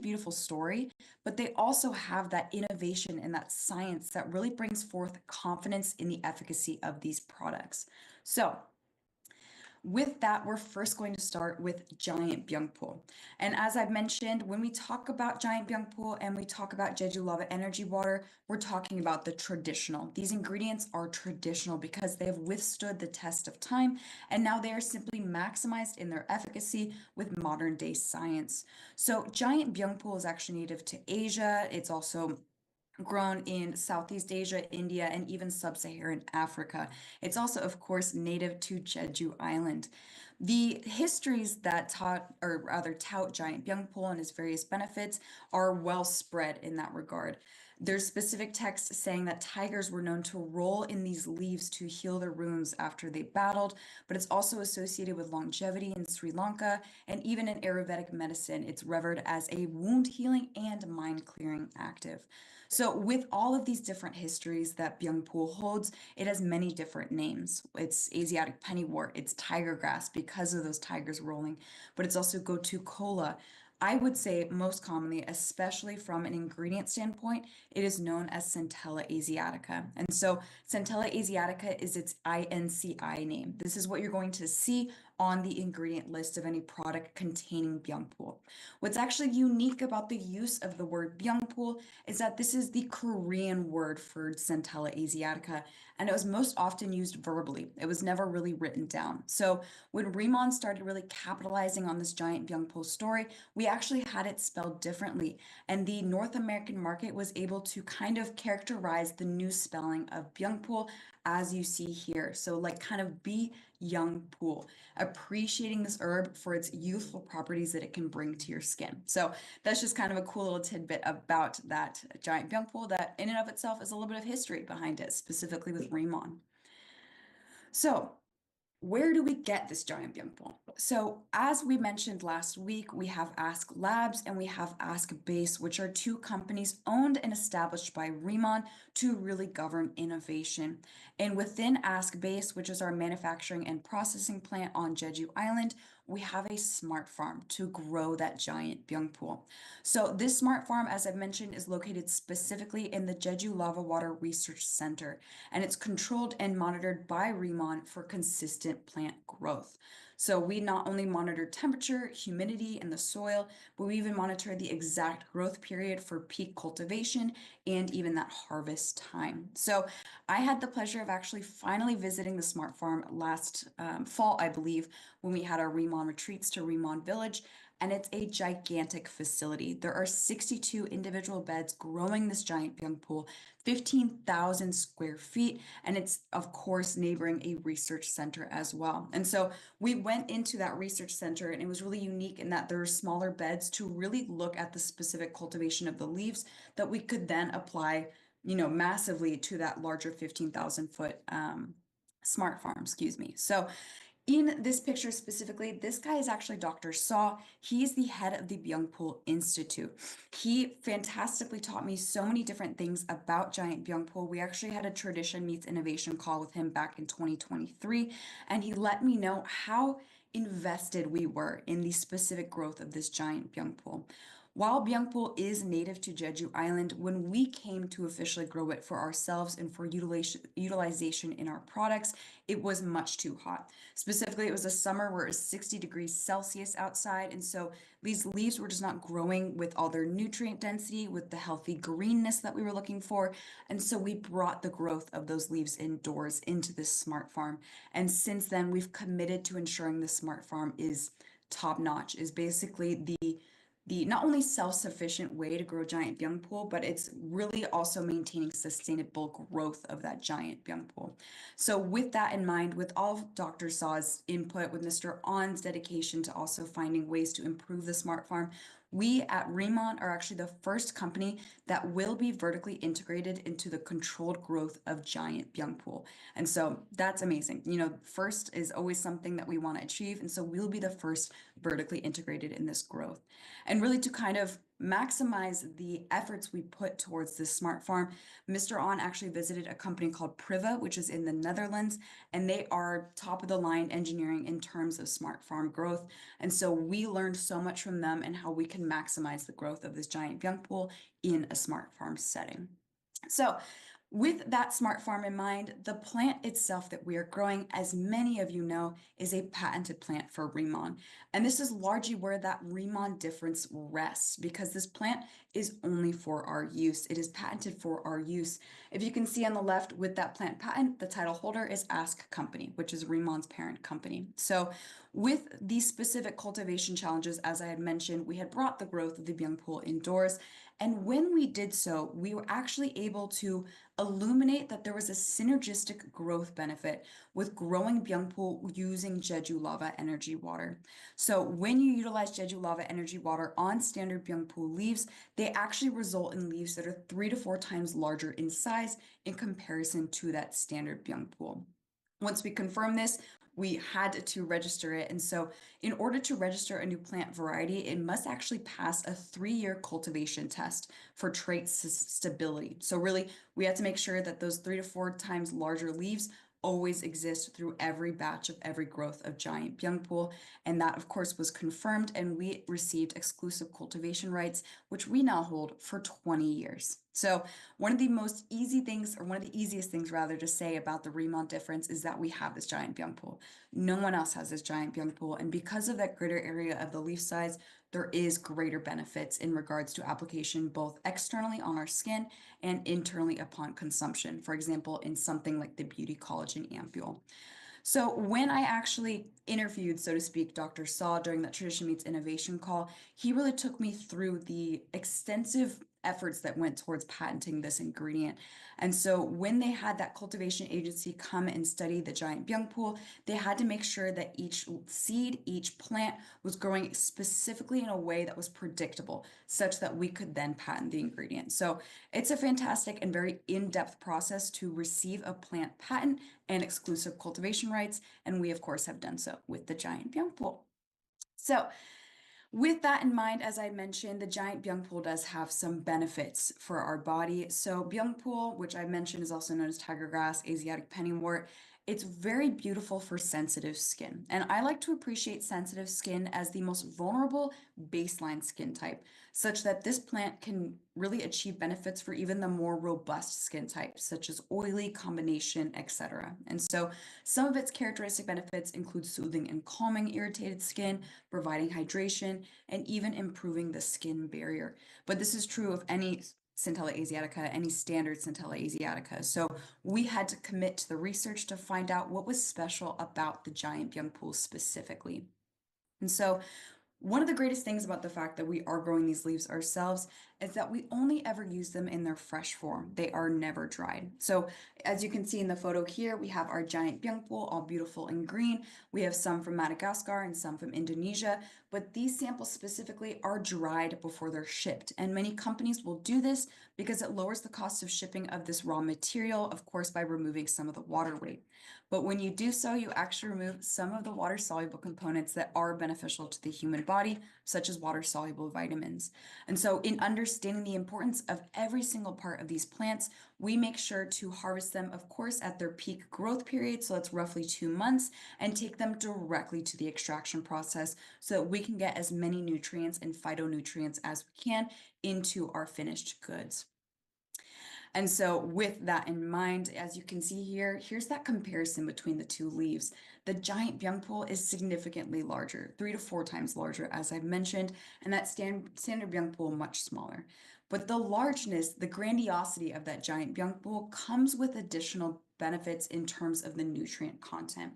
beautiful story, but they also have that innovation and that science that really brings forth confidence in the efficacy of these products. So, with that, we're first going to start with Giant Byoungpool. And as I've mentioned, when we talk about Giant Byoungpool and we talk about Jeju Lava Energy Water, we're talking about the traditional. These ingredients are traditional because they have withstood the test of time, and now they are simply maximized in their efficacy with modern day science. So Giant Byoungpool is actually native to Asia. It's also grown in Southeast Asia, India, and even sub-Saharan Africa. It's also, of course, native to Jeju Island. The histories that taught, or rather tout Giant Byoungpool and its various benefits are well spread in that regard. There's specific texts saying that tigers were known to roll in these leaves to heal their wounds after they battled, but it's also associated with longevity in Sri Lanka, and even in Ayurvedic medicine, it's revered as a wound healing and mind clearing active. So, with all of these different histories that Byoungpool holds, it has many different names. It's Asiatic pennywort, it's tiger grass because of those tigers rolling, but it's also gotu kola. I would say most commonly, especially from an ingredient standpoint, it is known as Centella asiatica. And so Centella asiatica is its INCI name. This is what you're going to see on the ingredient list of any product containing Byoungpool. What's actually unique about the use of the word Byoungpool is that this is the Korean word for Centella asiatica, and it was most often used verbally. It was never really written down. So when Riemann started really capitalizing on this giant Byoungpool story, we actually had it spelled differently, and the North American market was able to kind of characterize the new spelling of Byoungpool as you see here. So like kind of be young pool, appreciating this herb for its youthful properties that it can bring to your skin. So that's just kind of a cool little tidbit about that giant Byoungpool that in and of itself is a little bit of history behind it, specifically with Riemann. So where do we get this giant Byoungpool? So as we mentioned last week, we have Ask Labs and we have Ask Base, which are two companies owned and established by Riemann to really govern innovation. And within Ask Base, which is our manufacturing and processing plant on Jeju Island, we have a smart farm to grow that giant Byoungpool. So this smart farm, as I've mentioned, is located specifically in the Jeju Lava Water Research Center, and it's controlled and monitored by Riemann for consistent plant growth. So we not only monitor temperature, humidity, and the soil, but we even monitor the exact growth period for peak cultivation and even that harvest time. So I had the pleasure of actually finally visiting the smart farm last fall, I believe, when we had our Riemann retreats to Riemann Village, and it's a gigantic facility. There are 62 individual beds growing this giant Byoungpool, 15,000 square feet, and it's of course neighboring a research center as well. And so we went into that research center, and it was really unique in that there are smaller beds to really look at the specific cultivation of the leaves that we could then apply, massively to that larger 15,000 foot smart farm, excuse me. So in this picture specifically, this guy is actually Dr. Saw. He's the head of the Byoungpool Institute. He fantastically taught me so many different things about Giant Byoungpool. We actually had a tradition meets innovation call with him back in 2023, and he let me know how invested we were in the specific growth of this giant Byoungpool. While Byoungpool is native to Jeju Island, when we came to officially grow it for ourselves and for utilization in our products, it was much too hot. Specifically, it was a summer where it was 60 degrees Celsius outside, and so these leaves were just not growing with all their nutrient density, with the healthy greenness that we were looking for. And so we brought the growth of those leaves indoors into this smart farm. And since then, we've committed to ensuring the smart farm is top notch, is basically the not only self-sufficient way to grow giant Byoungpool, but it's really also maintaining sustainable growth of that giant Byoungpool. So with that in mind, with all of Dr. Saw's input, with Mr. On's dedication to also finding ways to improve the smart farm, we at Riemann are actually the first company that will be vertically integrated into the controlled growth of giant Byoungpool. And so that's amazing. First is always something that we want to achieve. And so we'll be the first vertically integrated in this growth. And really to kind of maximize the efforts we put towards this smart farm, Mr. On actually visited a company called Priva, which is in the Netherlands, and they are top of the line engineering in terms of smart farm growth. And so we learned so much from them and how we can maximize the growth of this giant Byoungpool in a smart farm setting. So with that smart farm in mind, the plant itself that we are growing, as many of you know, is a patented plant for Rheemon. And this is largely where that Rheemon difference rests, because this plant is only for our use. It is patented for our use. If you can see on the left with that plant patent, the title holder is Ask Company, which is Rheemon's parent company. So with these specific cultivation challenges, as I had mentioned, we had brought the growth of the Byoungpool indoors. And when we did so, we were actually able to illuminate that there was a synergistic growth benefit with growing Byoungpool using Jeju lava energy water. So when you utilize Jeju lava energy water on standard Byoungpool leaves, they actually result in leaves that are 3 to 4 times larger in size in comparison to that standard Byoungpool. Once we confirmed this, we had to register it. And so in order to register a new plant variety, it must actually pass a 3-year cultivation test for trait stability. So really, we had to make sure that those 3 to 4 times larger leaves always exist through every batch of every growth of giant Byoungpool. And that, of course, was confirmed, and we received exclusive cultivation rights, which we now hold for 20 years. So one of the most easy things, or one of the easiest things rather, to say about the Rheemon difference is that we have this giant Byoungpool. No one else has this giant Byoungpool, and because of that greater area of the leaf size, there is greater benefits in regards to application both externally on our skin and internally upon consumption. For example, in something like the Beauty Collagen Ampule. So when I actually interviewed, so to speak, Dr. Saw during that Tradition Meets Innovation call, he really took me through the extensive efforts that went towards patenting this ingredient. And so when they had that cultivation agency come and study the giant Byoungpool, they had to make sure that each seed, each plant was growing specifically in a way that was predictable, such that we could then patent the ingredient. So it's a fantastic and very in-depth process to receive a plant patent and exclusive cultivation rights, and we of course have done so with the giant Byoungpool. So with that in mind, as I mentioned, the giant Byoungpool does have some benefits for our body. So Byoungpool, which I mentioned is also known as tiger grass, Asiatic pennywort, it's very beautiful for sensitive skin. And I like to appreciate sensitive skin as the most vulnerable baseline skin type, such that this plant can really achieve benefits for even the more robust skin types, such as oily, combination, etc. And so some of its characteristic benefits include soothing and calming irritated skin, providing hydration, and even improving the skin barrier. But this is true of any Centella asiatica, any standard Centella asiatica. So we had to commit to the research to find out what was special about the giant Byoungpool specifically. And so one of the greatest things about the fact that we are growing these leaves ourselves is that we only ever use them in their fresh form. They are never dried. So as you can see in the photo here, we have our giant Byoungpool, all beautiful and green. We have some from Madagascar and some from Indonesia, but these samples specifically are dried before they're shipped. And many companies will do this because it lowers the cost of shipping of this raw material, of course, by removing some of the water weight. But when you do so, you actually remove some of the water-soluble components that are beneficial to the human body, such as water-soluble vitamins. And so in understanding the importance of every single part of these plants, we make sure to harvest them, of course, at their peak growth period, so that's roughly 2 months, and take them directly to the extraction process so that we can get as many nutrients and phytonutrients as we can into our finished goods. And so with that in mind, as you can see here, here's that comparison between the two leaves. The giant Byoungpool is significantly larger, 3 to 4 times larger, as I've mentioned, and that standard Byoungpool much smaller. But the largeness, the grandiosity of that giant Byoungpool comes with additional benefits in terms of the nutrient content.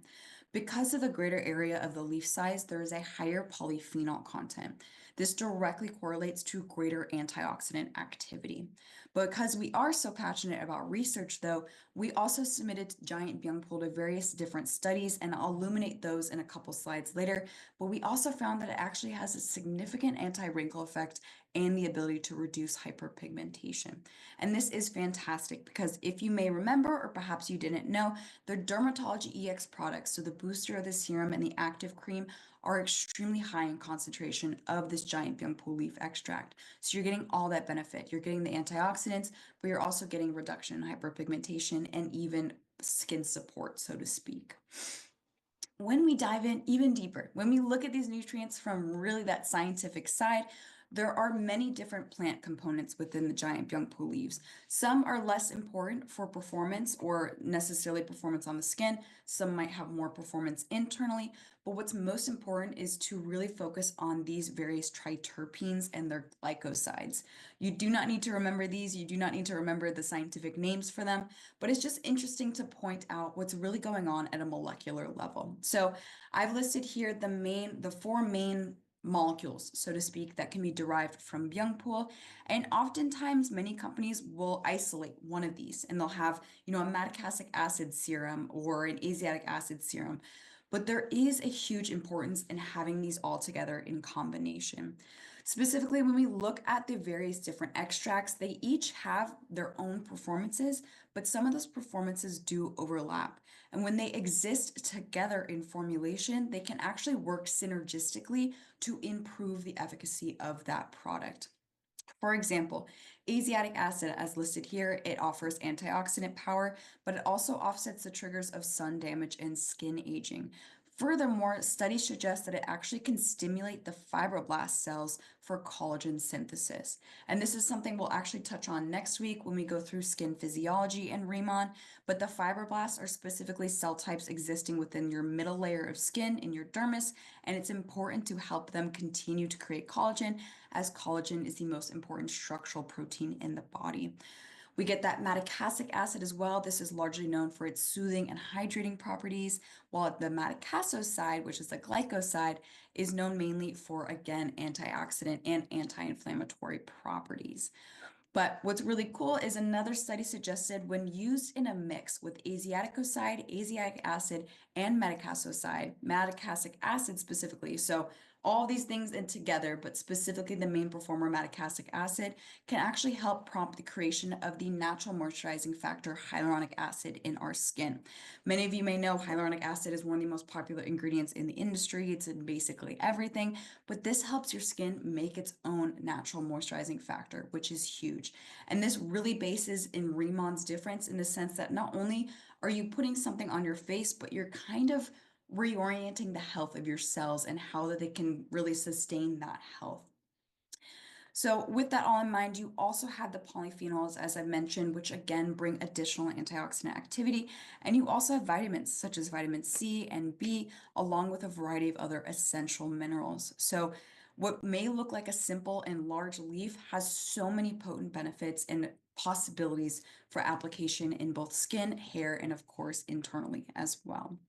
Because of the greater area of the leaf size, there is a higher polyphenol content. This directly correlates to greater antioxidant activity. Because we are so passionate about research, though, we also submitted giant Byoungpool to various different studies, and I'll illuminate those in a couple slides later. But we also found that it actually has a significant anti-wrinkle effect and the ability to reduce hyperpigmentation. And this is fantastic because if you may remember, or perhaps you didn't know, the Dermatology EX products, so the booster of the serum and the active cream, are extremely high in concentration of this giant Byoungpool leaf extract. So you're getting all that benefit. You're getting the antioxidants, but you're also getting reduction in hyperpigmentation and even skin support, so to speak. When we dive in even deeper, when we look at these nutrients from really that scientific side, there are many different plant components within the giant Byoungpool leaves. Some are less important for performance or necessarily performance on the skin. Some might have more performance internally, but what's most important is to really focus on these various triterpenes and their glycosides. You do not need to remember these. You do not need to remember the scientific names for them, but it's just interesting to point out what's really going on at a molecular level. So I've listed here the four main molecules, so to speak, that can be derived from Byoungpool. And oftentimes many companies will isolate one of these and they'll have, a maticasic acid serum or an asiatic acid serum. But there is a huge importance in having these all together in combination. Specifically, when we look at the various different extracts, they each have their own performances, but some of those performances do overlap. And when they exist together in formulation, they can actually work synergistically to improve the efficacy of that product. For example, asiatic acid, as listed here, it offers antioxidant power, but it also offsets the triggers of sun damage and skin aging. Furthermore, studies suggest that it actually can stimulate the fibroblast cells for collagen synthesis. And this is something we'll actually touch on next week when we go through skin physiology and Riemann. But the fibroblasts are specifically cell types existing within your middle layer of skin in your dermis, and it's important to help them continue to create collagen, as collagen is the most important structural protein in the body. We get that maticasic acid as well. This is largely known for its soothing and hydrating properties, while the maticasoside, which is the glycoside, is known mainly for, again, antioxidant and anti-inflammatory properties. But what's really cool is another study suggested when used in a mix with asiaticoside, asiatic acid, and maticasic acid specifically. So all these things in together, but specifically the main performer, maticasic acid, can actually help prompt the creation of the natural moisturizing factor hyaluronic acid in our skin. Many of you may know hyaluronic acid is one of the most popular ingredients in the industry. It's in basically everything, but this helps your skin make its own natural moisturizing factor, which is huge. And this really bases in Riemann's difference in the sense that not only are you putting something on your face, but you're kind of reorienting the health of your cells and how that they can really sustain that health. So with that all in mind, you also have the polyphenols, as I mentioned, which again bring additional antioxidant activity. And you also have vitamins such as vitamin C and B, along with a variety of other essential minerals. So what may look like a simple and large leaf has so many potent benefits and possibilities for application in both skin, hair, and of course, internally as well.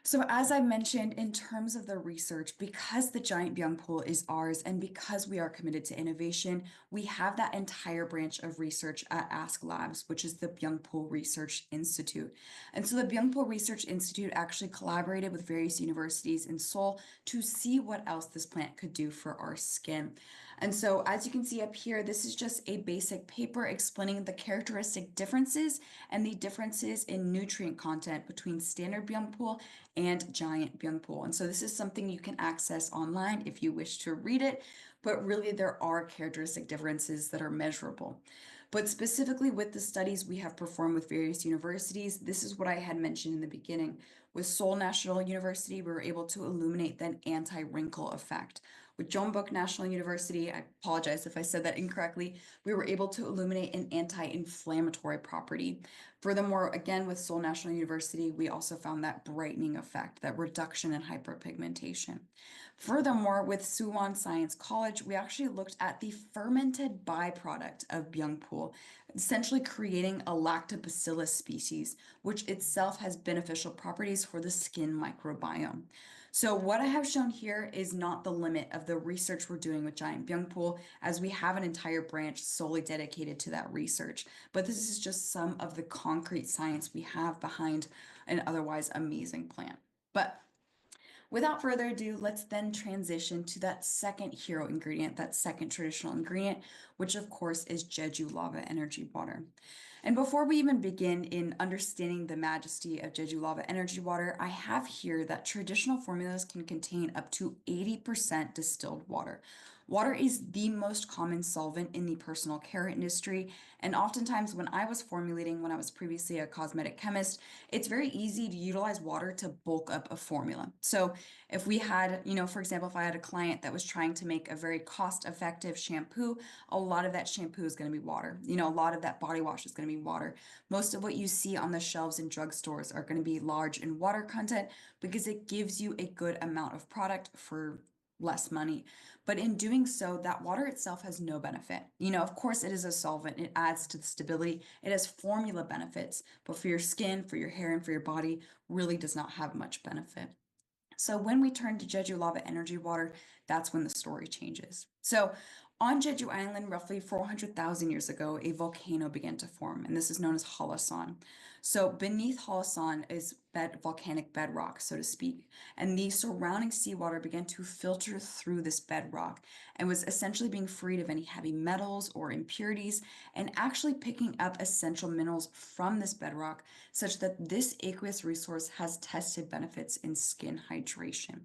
So as I mentioned, in terms of the research, because the giant Byoungpool is ours and because we are committed to innovation, we have that entire branch of research at Ask Labs, which is the Byoungpool Research Institute. And so the Byoungpool Research Institute actually collaborated with various universities in Seoul to see what else this plant could do for our skin. And so as you can see up here, this is just a basic paper explaining the characteristic differences and the differences in nutrient content between standard Byoungpool and giant Byoungpool. And so this is something you can access online if you wish to read it, but really there are characteristic differences that are measurable. But specifically with the studies we have performed with various universities, this is what I had mentioned in the beginning. With Seoul National University, we were able to illuminate that anti-wrinkle effect. With Jeonbuk National University, I apologize if I said that incorrectly, we were able to illuminate an anti-inflammatory property. Furthermore, again, with Seoul National University, we also found that brightening effect, that reduction in hyperpigmentation. Furthermore, with Suwon Science College, we actually looked at the fermented byproduct of Byoungpool, essentially creating a lactobacillus species, which itself has beneficial properties for the skin microbiome. So what I have shown here is not the limit of the research we're doing with giant Byoungpool, as we have an entire branch solely dedicated to that research. But this is just some of the concrete science we have behind an otherwise amazing plant. But Without further ado, let's then transition to that second hero ingredient, that second traditional ingredient, which of course is Jeju lava energy water. And before we even begin in understanding the majesty of Jeju lava energy water, I have here that traditional formulas can contain up to 80% distilled water. Water is the most common solvent in the personal care industry, and oftentimes when I was formulating, when I was previously a cosmetic chemist, it's very easy to utilize water to bulk up a formula. So if we had, for example, if I had a client that was trying to make a very cost-effective shampoo, a lot of that shampoo is going to be water. A lot of that body wash is going to be water. Most of what you see on the shelves in drugstores are going to be large in water content because it gives you a good amount of product for less money. But in doing so, that water itself has no benefit. Of course, it is a solvent, it adds to the stability, it has formula benefits, but for your skin, for your hair, and for your body, really does not have much benefit. So when we turn to Jeju lava energy water, that's when the story changes. So on Jeju Island, roughly 400,000 years ago, a volcano began to form, and this is known as Halasan. So beneath Halasan is volcanic bedrock, so to speak, and the surrounding seawater began to filter through this bedrock and was essentially being freed of any heavy metals or impurities and actually picking up essential minerals from this bedrock, such that this aqueous resource has tested benefits in skin hydration.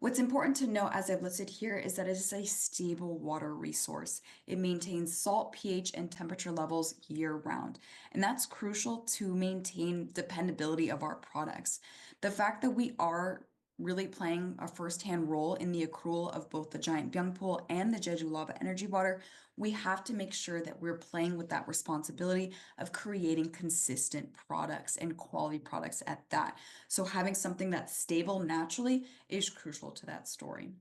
What's important to know, as I've listed here, is that it is a stable water resource. It maintains salt, pH, and temperature levels year round. And that's crucial to maintain dependability of our products. The fact that we are really playing a first-hand role in the accrual of both the giant Byoungpool and the Jeju lava energy water, we have to make sure that we're playing with that responsibility of creating consistent products and quality products at that. So having something that's stable naturally is crucial to that story.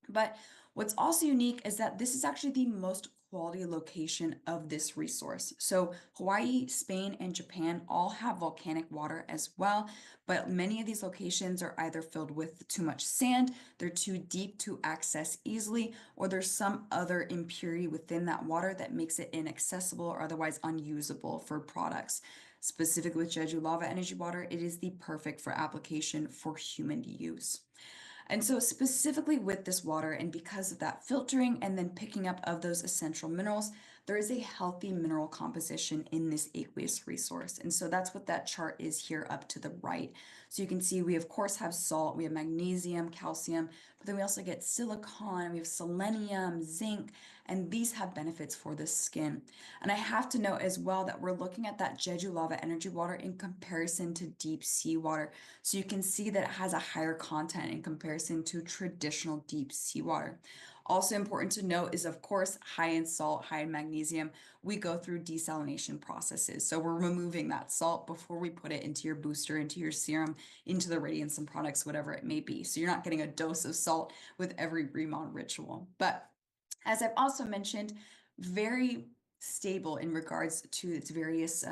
But what's also unique is that this is actually the most quality location of this resource. So Hawaii, Spain, and Japan all have volcanic water as well, but many of these locations are either filled with too much sand, they're too deep to access easily, or there's some other impurity within that water that makes it inaccessible or otherwise unusable for products. Specifically with Jeju lava energy water, it is the perfect for application for human use. And so specifically with this water, and because of that filtering and then picking up of those essential minerals, there is a healthy mineral composition in this aqueous resource. And so that's what that chart is here up to the right. So you can see we of course have salt, we have magnesium, calcium, but then we also get silicon, we have selenium, zinc, and these have benefits for the skin. And I have to note as well that we're looking at that Jeju lava energy water in comparison to deep sea water. So you can see that it has a higher content in comparison to traditional deep sea water. Also important to note is, of course, high in salt, high in magnesium. We go through desalination processes. So we're removing that salt before we put it into your booster, into your serum, into the Radiance products, whatever it may be. So you're not getting a dose of salt with every remon ritual. But as I've also mentioned, very stable in regards to its various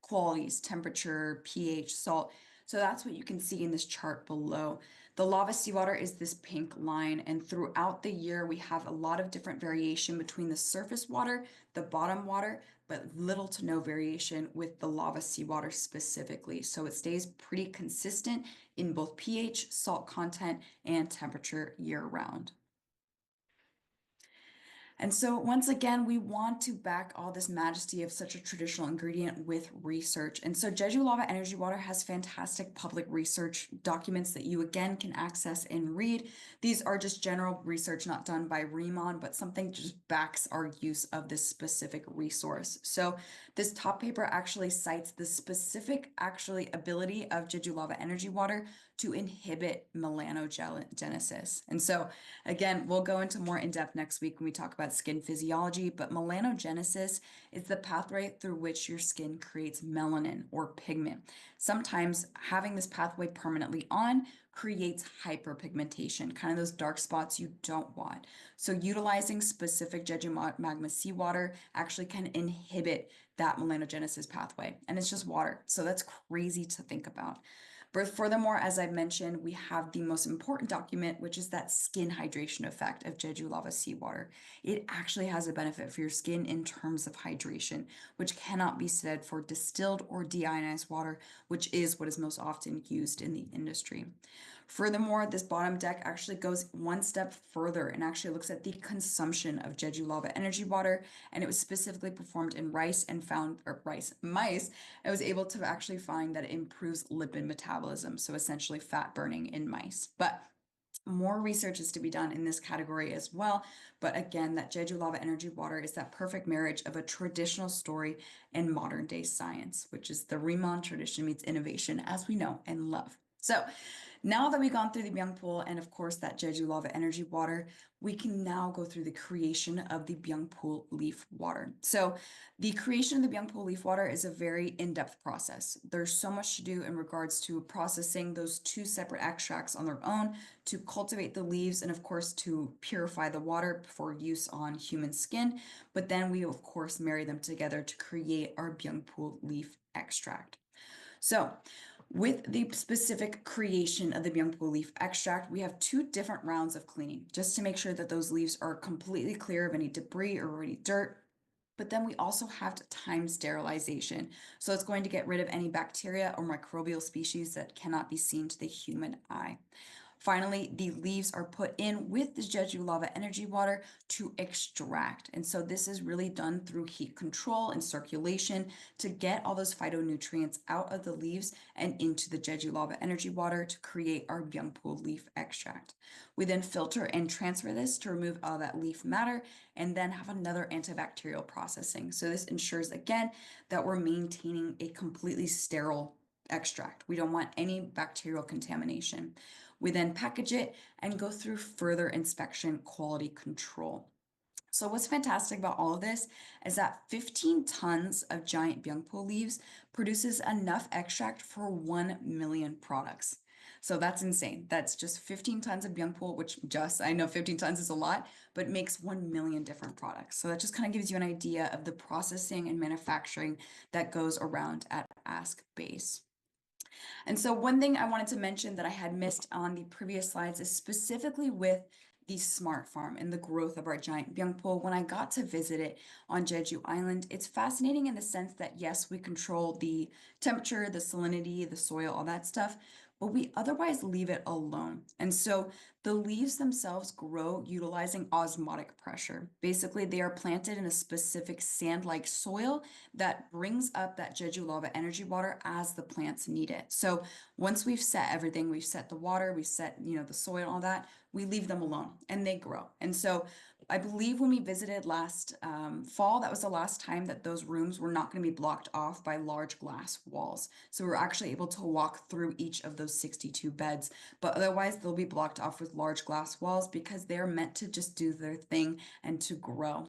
qualities, temperature, pH, salt. So that's what you can see in this chart below. The lava seawater is this pink line, and throughout the year, we have a lot of different variation between the surface water, the bottom water, but little to no variation with the lava seawater specifically. So it stays pretty consistent in both pH, salt content, and temperature year round. And so once again, we want to back all this majesty of such a traditional ingredient with research. And so Jeju Lava Energy Water has fantastic public research documents that you again can access and read. These are just general research not done by Remon, but something just backs our use of this specific resource. So this top paper actually cites the specific ability of Jeju Lava Energy Water to inhibit melanogenesis. And so again, we'll go into more in depth next week when we talk about skin physiology, but melanogenesis is the pathway through which your skin creates melanin or pigment. Sometimes having this pathway permanently on creates hyperpigmentation, kind of those dark spots you don't want. So utilizing specific Jeju magma seawater actually can inhibit that melanogenesis pathway. And it's just water. So that's crazy to think about. But furthermore, as I mentioned, we have the most important document, which is that skin hydration effect of Jeju lava seawater. It actually has a benefit for your skin in terms of hydration, which cannot be said for distilled or deionized water, which is what is most often used in the industry. Furthermore, this bottom deck actually goes one step further and actually looks at the consumption of Jeju lava energy water, and it was specifically performed in mice. I was able to actually find that it improves lipid metabolism, so essentially fat burning in mice. But more research is to be done in this category as well. But again, that Jeju lava energy water is that perfect marriage of a traditional story and modern day science, which is the Rimon tradition meets innovation as we know and love. So now that we've gone through the Byoungpool and of course that Jeju lava energy water, we can now go through the creation of the Byoungpool leaf water. So the creation of the Byoungpool leaf water is a very in-depth process. There's so much to do in regards to processing those two separate extracts on their own, to cultivate the leaves, and of course to purify the water for use on human skin. But then we of course marry them together to create our Byoungpool leaf extract. So with the specific creation of the Byoungpool leaf extract, we have two different rounds of cleaning just to make sure that those leaves are completely clear of any debris or any dirt. But then we also have time sterilization. So it's going to get rid of any bacteria or microbial species that cannot be seen to the human eye. Finally, the leaves are put in with the Jeju lava energy water to extract. And so this is really done through heat control and circulation to get all those phytonutrients out of the leaves and into the Jeju lava energy water to create our Byoungpool leaf extract. We then filter and transfer this to remove all that leaf matter and then have another antibacterial processing. So this ensures again that we're maintaining a completely sterile extract. We don't want any bacterial contamination. We then package it and go through further inspection quality control. So what's fantastic about all of this is that 15 tons of giant Byoungpool leaves produces enough extract for 1 million products. So that's insane. That's just 15 tons of Byoungpool, which I know 15 tons is a lot, but makes 1 million different products. So that just kind of gives you an idea of the processing and manufacturing that goes around at Ask Base. And so one thing I wanted to mention that I had missed on the previous slides is specifically with the smart farm and the growth of our giant Byoungpool. When I got to visit it on Jeju Island, it's fascinating in the sense that yes, we control the temperature, the salinity, the soil, all that stuff, but we otherwise leave it alone. And so the leaves themselves grow utilizing osmotic pressure. Basically, they are planted in a specific sand-like soil that brings up that Jeju lava energy water as the plants need it. So once we've set everything, we've set the water, we've set, the soil, all that, we leave them alone and they grow. And so I believe when we visited last fall, that was the last time that those rooms were not going to be blocked off by large glass walls. So we were actually able to walk through each of those 62 beds, but otherwise they'll be blocked off with large glass walls because they're meant to just do their thing and to grow.